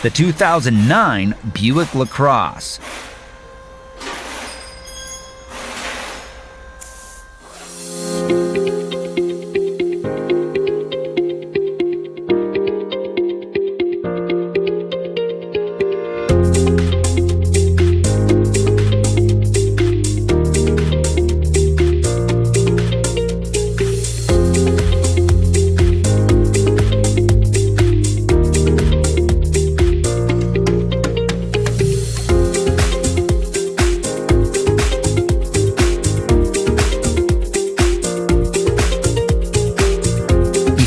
the 2009 Buick LaCrosse.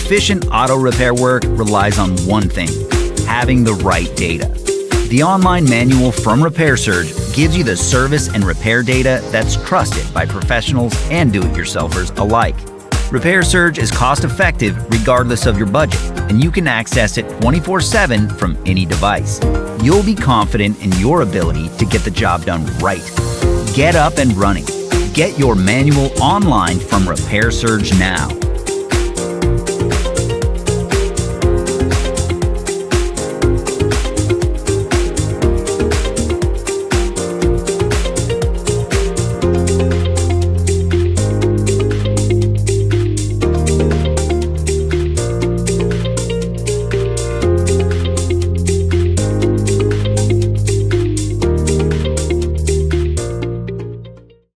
Efficient auto repair work relies on one thing: having the right data. The online manual from RepairSurge gives you the service and repair data that's trusted by professionals and do-it-yourselfers alike. RepairSurge is cost-effective regardless of your budget, and you can access it 24/7 from any device. You'll be confident in your ability to get the job done right. Get up and running. Get your manual online from RepairSurge now.